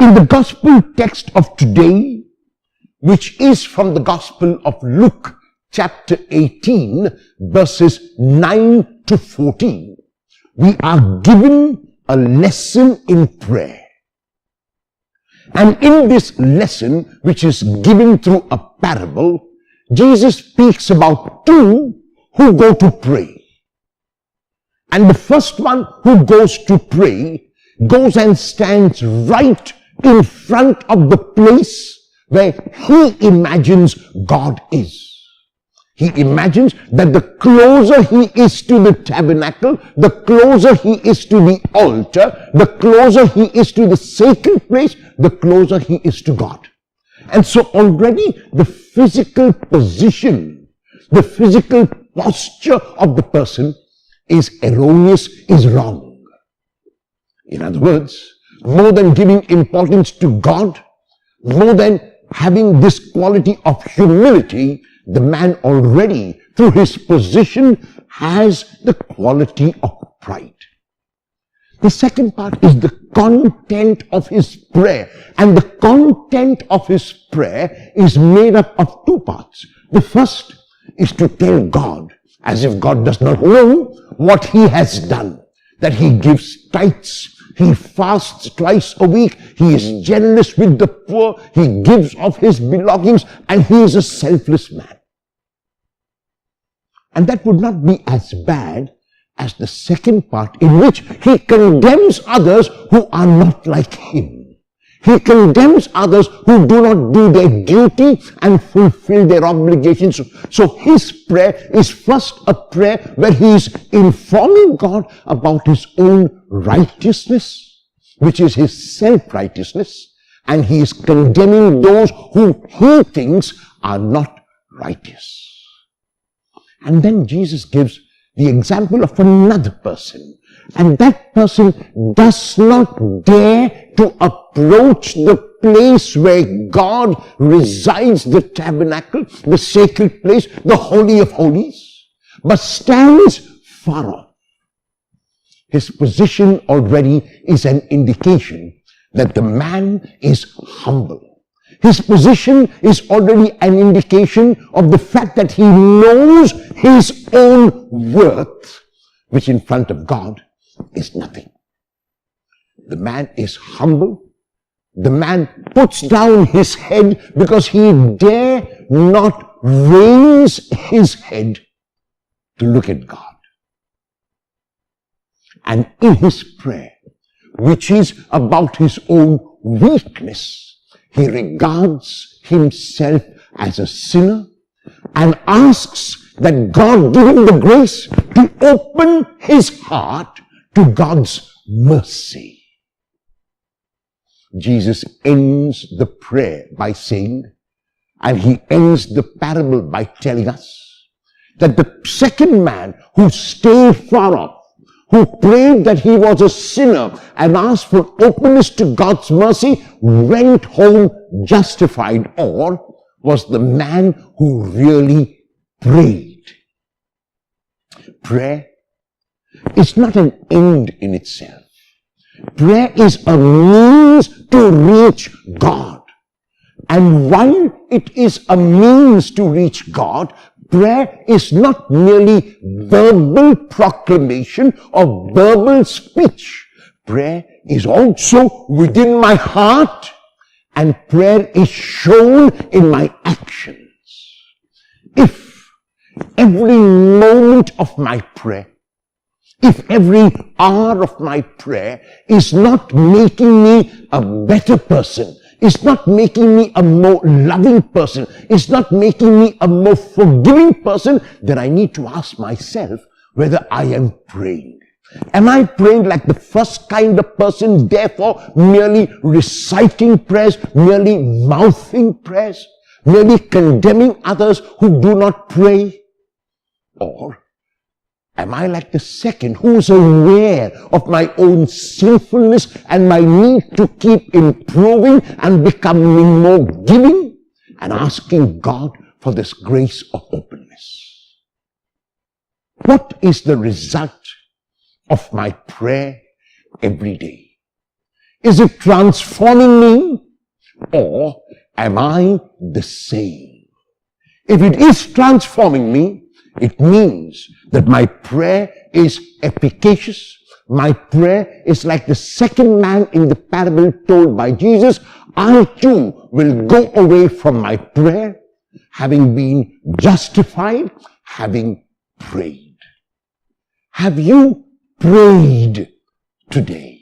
In the gospel text of today, which is from the Gospel of Luke, chapter 18, verses 9 to 14, we are given a lesson in prayer. And in this lesson, which is given through a parable, Jesus speaks about two who go to pray. And the first one who goes to pray goes and stands right in front of the place where he imagines God is. He imagines that the closer he is to the tabernacle, the closer he is to the altar, the closer he is to the sacred place, the closer he is to God. And so already the physical position, the physical posture of the person is erroneous, is wrong. In other words, more than giving importance to God, more than having this quality of humility, the man already, through his position, has the quality of pride. The second part is the content of his prayer. And the content of his prayer is made up of two parts. The first is to tell God, as if God does not know what he has done, that he gives tithes, he fasts twice a week, he is generous with the poor, he gives of his belongings, and he is a selfless man. And that would not be as bad as the second part, in which he condemns others who are not like him. He condemns others who do not do their duty and fulfill their obligations. So his prayer is first a prayer where he is informing God about his own righteousness, which is his self-righteousness, and he is condemning those who he thinks are not righteous. And then Jesus gives the example of another person. And that person does not dare to approach the place where God resides, the tabernacle, the sacred place, the Holy of Holies, but stands far off. His position already is an indication that the man is humble. His position is already an indication of the fact that he knows his own worth, which in front of God is nothing. The man is humble. The man puts down his head because he dare not raise his head to look at God. And in his prayer, which is about his own weakness, he regards himself as a sinner and asks that God give him the grace to open his heart to God's mercy. Jesus ends the prayer by saying, and he ends the parable by telling us, that the second man who stayed far off, who prayed that he was a sinner and asked for openness to God's mercy, went home justified, or was the man who really prayed. Prayer is not an end in itself. Prayer is a means to reach God. And while it is a means to reach God, prayer is not merely verbal proclamation or verbal speech. Prayer is also within my heart, and prayer is shown in my actions. If every moment of my prayer, if every hour of my prayer is not making me a better person, it's not making me a more loving person, it's not making me a more forgiving person, then I need to ask myself whether I am praying. Am I praying like the first kind of person, therefore merely reciting prayers, merely mouthing prayers, merely condemning others who do not pray? Or am I like the second, who is aware of my own sinfulness and my need to keep improving and becoming more giving, and asking God for this grace of openness? What is the result of my prayer every day? Is it transforming me, or am I the same? If it is transforming me, it means that my prayer is efficacious. My prayer is like the second man in the parable told by Jesus. I too will go away from my prayer, having been justified, having prayed. Have you prayed today?